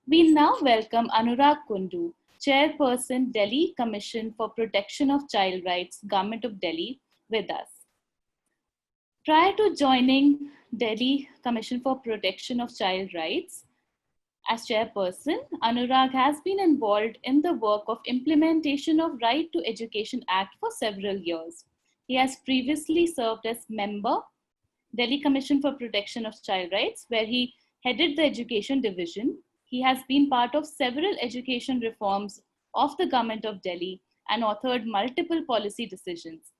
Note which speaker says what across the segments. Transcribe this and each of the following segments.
Speaker 1: We now welcome Anurag Kundu, Chairperson, Delhi Commission for Protection of Child Rights, Government of Delhi, with us. Prior to joining Delhi Commission for Protection of Child Rights, as chairperson, Anurag has been involved in the work of implementation of Right to Education Act for several years. He has previously served as member, Delhi Commission for Protection of Child Rights, where he headed the education division. He has been part of several education reforms of the government of Delhi and authored multiple policy decisions.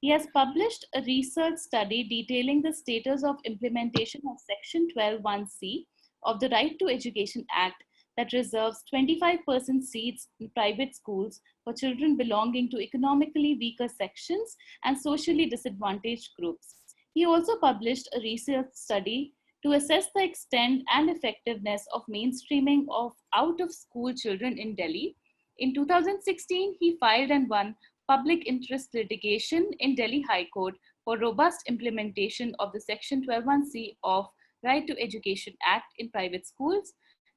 Speaker 1: He has published a research study detailing the status of implementation of Section 12(1)(c) of the Right to Education Act that reserves 25% seats in private schools for children belonging to economically weaker sections and socially disadvantaged groups. He also published a research study to assess the extent and effectiveness of mainstreaming of out-of-school children in Delhi. In 2016, he filed and won public interest litigation in Delhi High Court for robust implementation of the Section 12(1)(c) of Right to Education Act in private schools,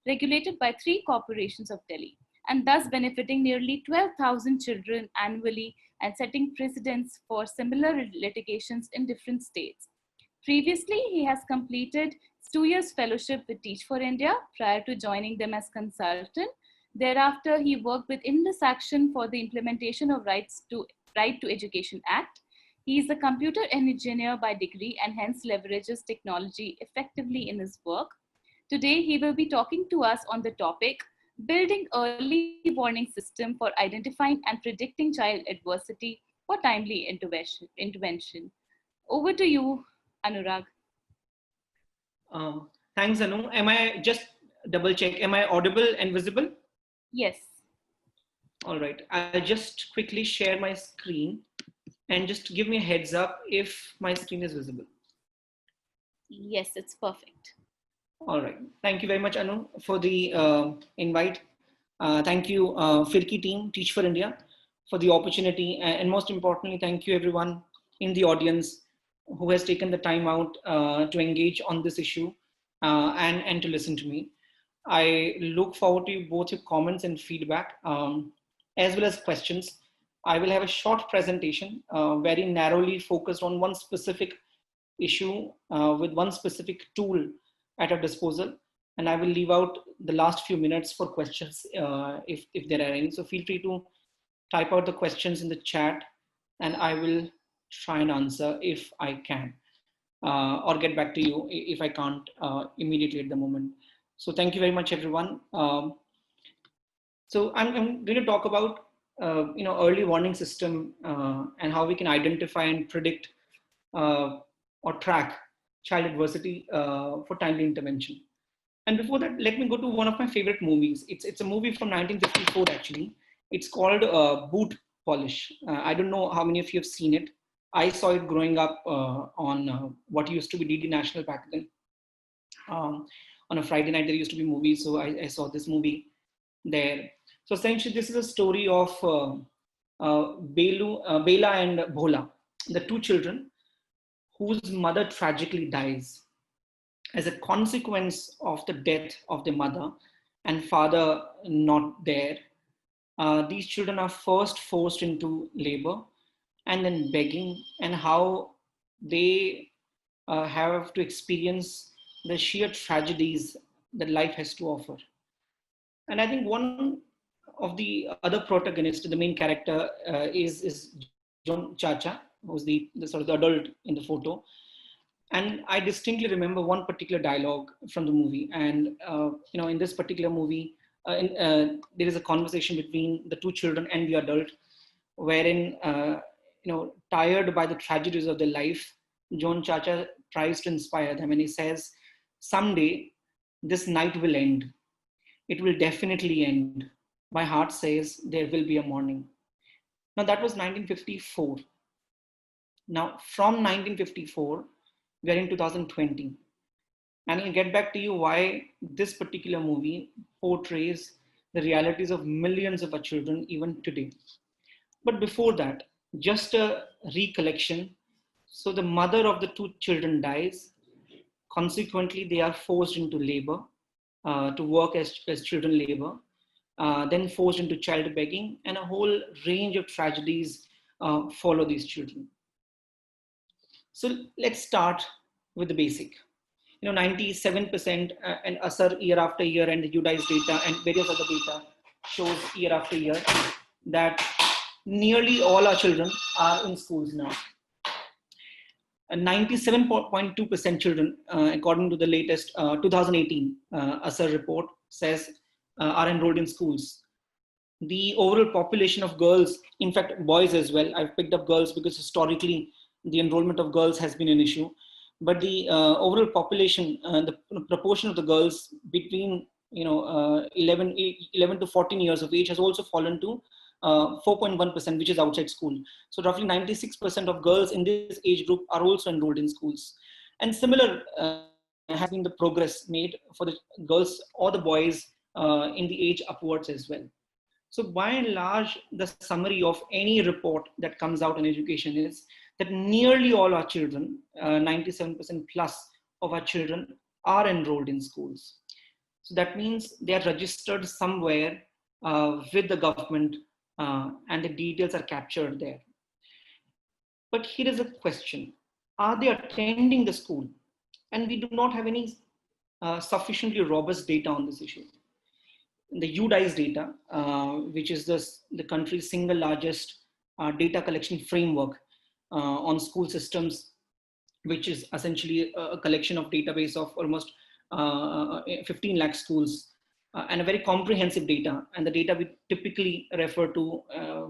Speaker 1: regulated by 3 corporations of Delhi, and thus benefiting nearly 12,000 children annually and setting precedents for similar litigations in different states. Previously, he has completed 2 years fellowship with Teach for India prior to joining them as consultant. Thereafter, he worked with Indus Action for the implementation of Right to Education Act. He is a computer engineer by degree and hence leverages technology effectively in his work. Today, he will be talking to us on the topic, Building Early Warning System for Identifying and Predicting Child Adversity for Timely Intervention. Over to you, Anurag.
Speaker 2: Thanks, Anu. Am I just double check? Am I audible and visible?
Speaker 1: Yes.
Speaker 2: All right. I'll just quickly share my screen and just give me a heads up if my screen is visible.
Speaker 1: Yes, it's perfect.
Speaker 2: All right. Thank you very much, Anu, for the invite. Thank you, Firki team, Teach for India, for the opportunity. And most importantly, thank you everyone in the audience who has taken the time out to engage on this issue and to listen to me. I look forward to both your comments and feedback, as well as questions. I will have a short presentation, very narrowly focused on one specific issue with one specific tool at our disposal. And I will leave out the last few minutes for questions if there are any. So feel free to type out the questions in the chat and I will try and answer if I can, or get back to you if I can't immediately at the moment. So thank you very much, everyone. So I'm going to talk about early warning system and how we can identify and predict or track child adversity for timely intervention. And before that, let me go to one of my favorite movies. It's a movie from 1954 actually. It's called Boot Polish. I don't know how many of you have seen it. I saw it growing up on what used to be DD National back then. On a Friday night, there used to be movies, so I saw this movie there. So essentially, this is a story of Bela and Bhola, the 2 children whose mother tragically dies. As a consequence of the death of their mother and father not there, these children are first forced into labor and then begging, and how they have to experience the sheer tragedies that life has to offer. And I think one of the other protagonists, the main character, is John Chacha, who's the sort of the adult in the photo. And I distinctly remember one particular dialogue from the movie. And in this particular movie, there is a conversation between the 2 children and the adult, wherein tired by the tragedies of their life, John Chacha tries to inspire them, and he says, "Someday this night will end. It will definitely end. My heart says there will be a morning." Now that was 1954. Now from 1954, we are in 2020. And I'll get back to you why this particular movie portrays the realities of millions of our children even today. But before that, just a recollection. So the mother of the 2 children dies. Consequently, they are forced into labor. to work as children labor, then forced into child begging, and a whole range of tragedies follow these children. So let's start with the basic. 97% and ASAR year after year, and the UDICE data and various other data shows year after year that nearly all our children are in schools now. 97.2% children, according to the latest 2018 ASAR report, says are enrolled in schools. The overall population of girls, in fact, boys as well, I've picked up girls because historically the enrollment of girls has been an issue. But the overall population, the proportion of the girls between 11 to 14 years of age has also fallen to 4.1%, which is outside school. So roughly 96% of girls in this age group are also enrolled in schools. And similar has been the progress made for the girls or the boys in the age upwards as well. So by and large, the summary of any report that comes out in education is that nearly all our children, 97% plus of our children, are enrolled in schools. So that means they are registered somewhere with the government, and the details are captured there. But here is a question. Are they attending the school? And we do not have any sufficiently robust data on this issue. The UDICE data, which is the country's single largest data collection framework on school systems, which is essentially a collection of database of almost 15 lakh schools, and a very comprehensive data, and the data we typically refer to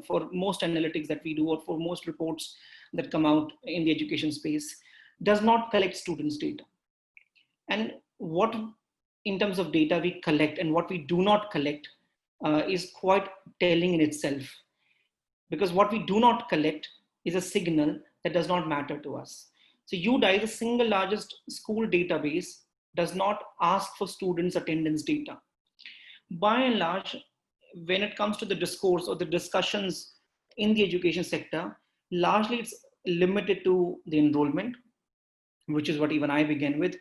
Speaker 2: for most analytics that we do, or for most reports that come out in the education space, does not collect students' data. And what in terms of data we collect and what we do not collect is quite telling in itself. Because what we do not collect is a signal that does not matter to us. So UDICE, the single largest school database, does not ask for students' attendance data. By and large, when it comes to the discourse or the discussions in the education sector, largely it's limited to the enrollment, which is what even I began with,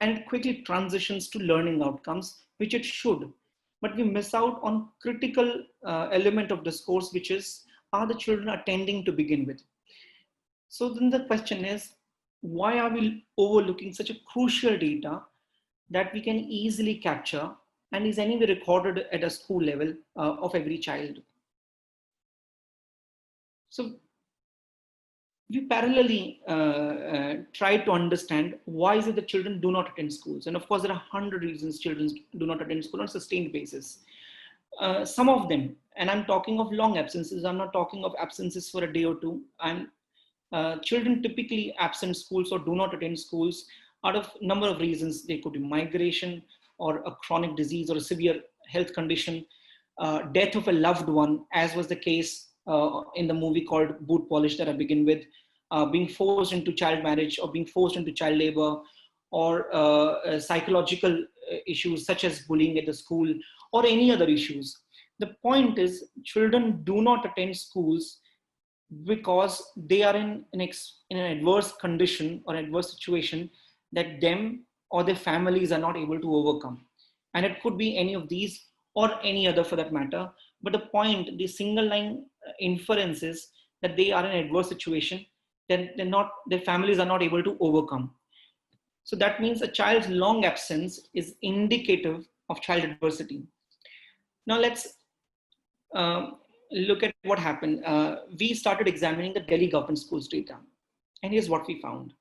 Speaker 2: and quickly transitions to learning outcomes, which it should. But we miss out on critical element of discourse, which is, are the children attending to begin with? So then the question is, why are we overlooking such a crucial data that we can easily capture and is anyway recorded at a school level of every child? So we parallelly try to understand why is it that children do not attend schools. And of course, there are 100 reasons children do not attend school on a sustained basis. Some of them, and I'm talking of long absences, I'm not talking of absences for a day or two. Children typically absent schools or do not attend schools out of a number of reasons. They could be migration, or a chronic disease, or a severe health condition, death of a loved one, as was the case in the movie called Boot Polish that I begin with, being forced into child marriage or being forced into child labor, or psychological issues such as bullying at the school, or any other issues. The point is, children do not attend schools because they are in an adverse condition or adverse situation that them or their families are not able to overcome. And it could be any of these or any other for that matter. But the point, the single line inference is that they are in an adverse situation that their families are not able to overcome. So that means a child's long absence is indicative of child adversity. Now let's look at what happened. We started examining the Delhi government schools data. And here's what we found.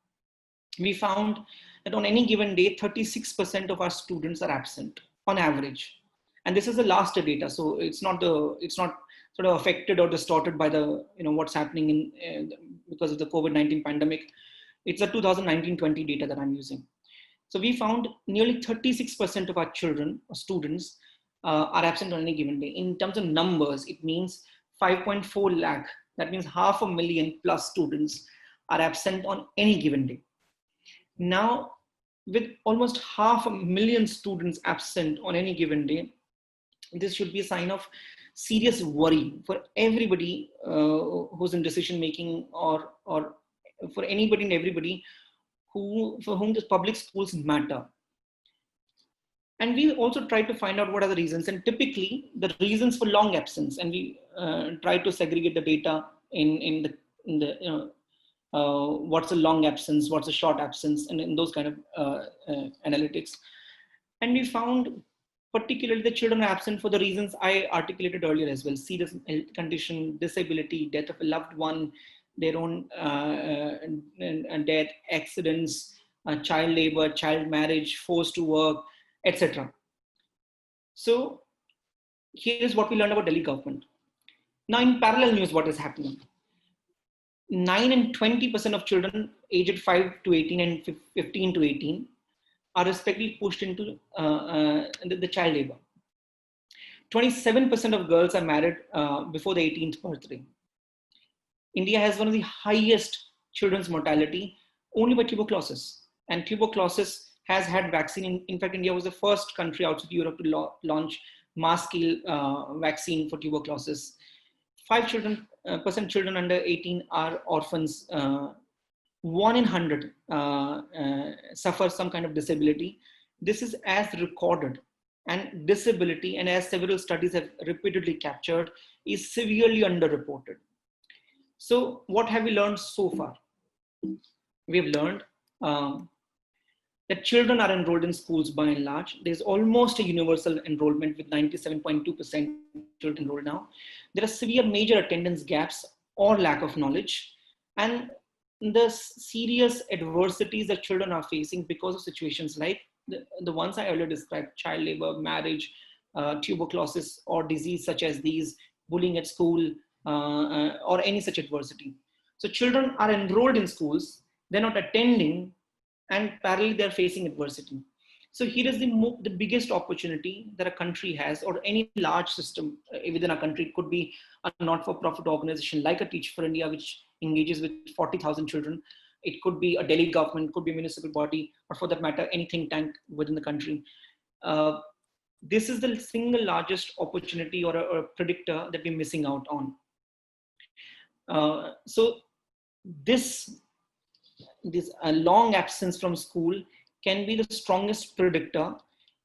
Speaker 2: We found that on any given day, 36% of our students are absent on average. And this is the last data. So it's not sort of affected or distorted by the, what's happening because of the COVID-19 pandemic. It's the 2019-20 data that I'm using. So we found nearly 36% of our children or students are absent on any given day. In terms of numbers, it means 5.4 lakh. That means 500,000 plus students are absent on any given day. Now, with almost 500,000 students absent on any given day, this should be a sign of serious worry for everybody who's in decision making, or for anybody and everybody for whom the public schools matter. And we also try to find out what are the reasons, and typically the reasons for long absence, and we try to segregate the data in the what's a long absence, what's a short absence, and in those kind of analytics. And we found particularly the children are absent for the reasons I articulated earlier as well: serious health condition, disability, death of a loved one, their own death, accidents, child labor, child marriage, forced to work, etc. So here is what we learned about Delhi government. Now in parallel news, what is happening? 9 and 20% of children aged 5 to 18 and 15 to 18 are respectively pushed into the child labor. 27% of girls are married before the 18th birthday. India has one of the highest children's mortality only by tuberculosis. And tuberculosis has had vaccine. In fact, India was the first country outside Europe to launch mass scale vaccine for tuberculosis. 5% children under 18 are orphans. 1 in 100 suffer some kind of disability. This is as recorded, and disability, and as several studies have repeatedly captured, is severely underreported. So what have we learned so far? We have learned that children are enrolled in schools by and large. There's almost a universal enrollment with 97.2% children enrolled now. There are severe major attendance gaps or lack of knowledge, and the serious adversities that children are facing because of situations like the ones I earlier described: child labor, marriage, tuberculosis, or disease such as these, bullying at school, or any such adversity. So children are enrolled in schools, they're not attending, and parallelly they're facing adversity. So here is the biggest opportunity that a country has, or any large system within a country. It could be a not-for-profit organization like a Teach for India, which engages with 40,000 children. It could be a Delhi government, could be a municipal body, or for that matter, any think tank within the country. This is the single largest opportunity or a predictor that we're missing out on. So this long absence from school can be the strongest predictor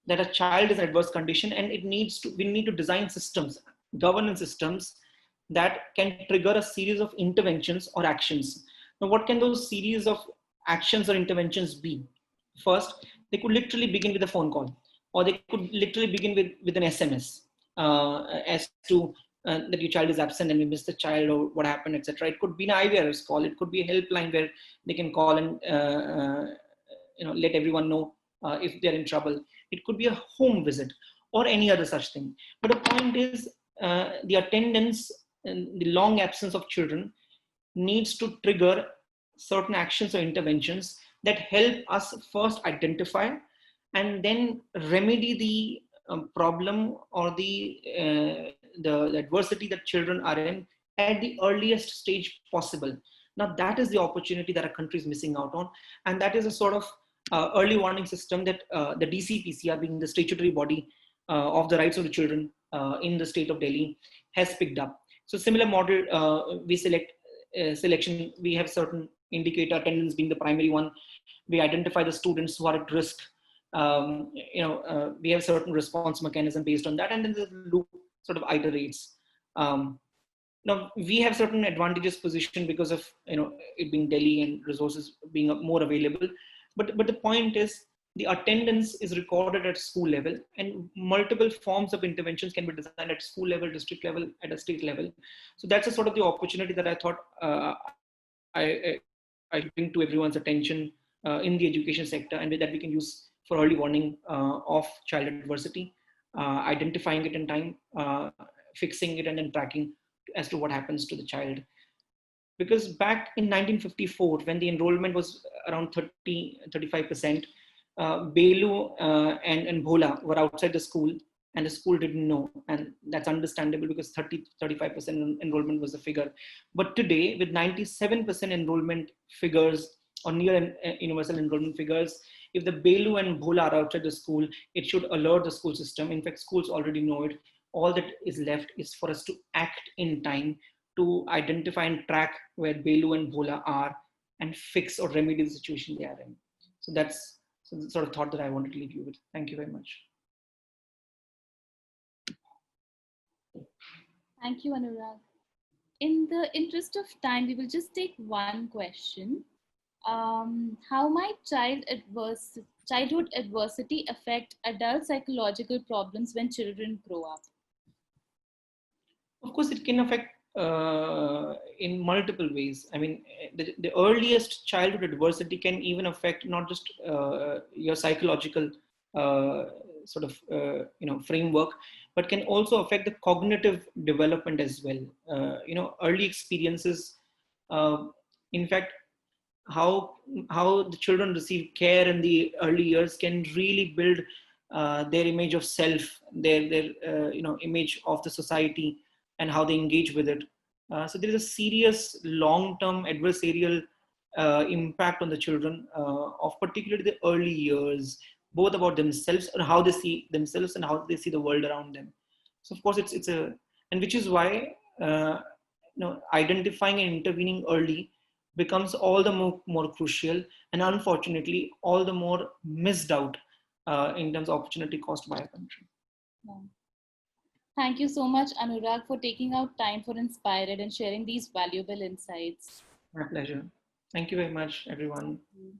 Speaker 2: that a child is in adverse condition, and we need to design systems, governance systems, that can trigger a series of interventions or actions. Now, what can those series of actions or interventions be? First, they could literally begin with a phone call, or they could literally begin with an SMS as to that your child is absent and we missed the child, or what happened, etc. It could be an IVRS call. It could be a helpline where they can call and let everyone know if they're in trouble. It could be a home visit or any other such thing. But the point is, the attendance and the long absence of children needs to trigger certain actions or interventions that help us first identify and then remedy the problem or the adversity that children are in at the earliest stage possible. Now, that is the opportunity that our country is missing out on, and that is a sort of early warning system that the DCPCR, being the statutory body of the rights of the children in the state of Delhi, has picked up. So similar model, we selection, we have certain indicator, attendance being the primary one. We identify the students who are at risk. We have certain response mechanism based on that, and then the loop sort of iterates. Now we have certain advantages positioned because of it being Delhi and resources being more available. But the point is, the attendance is recorded at school level, and multiple forms of interventions can be designed at school level, district level, at a state level. So that's a sort of the opportunity that I thought I bring to everyone's attention in the education sector, and that we can use for early warning of child adversity, identifying it in time, fixing it, and then tracking as to what happens to the child. Because back in 1954, when the enrollment was around 35%, Belu and Bhola were outside the school, and the school didn't know. And that's understandable because 35% enrollment was the figure. But today, with 97% enrollment figures, or near universal enrollment figures, if the Belu and Bhola are outside the school, it should alert the school system. In fact, schools already know it. All that is left is for us to act in time to identify and track where Belu and Bhola are and fix or remedy the situation they are in. So that's the sort of thought that I wanted to leave you with. Thank you very much.
Speaker 1: Thank you, Anurag. In the interest of time, we will just take one question. How might childhood adversity affect adult psychological problems when children grow up?
Speaker 2: Of course, it can affect in multiple ways. I mean, the earliest childhood adversity can even affect not just your psychological uh, sort of framework, but can also affect the cognitive development as well. Early experiences, uh, in fact, how how the children receive care in the early years can really build their image of self, their image of the society, and how they engage with it. So there is a serious long-term adversarial impact on the children of particularly the early years, both about themselves and how they see themselves and how they see the world around them. So of course it's a, and which is why identifying and intervening early becomes all the more crucial, and unfortunately all the more missed out in terms of opportunity cost by a country.
Speaker 1: Yeah. Thank you so much, Anurag, for taking out time for Inspired and sharing these valuable insights.
Speaker 2: My pleasure. Thank you very much, everyone.
Speaker 1: Thank you.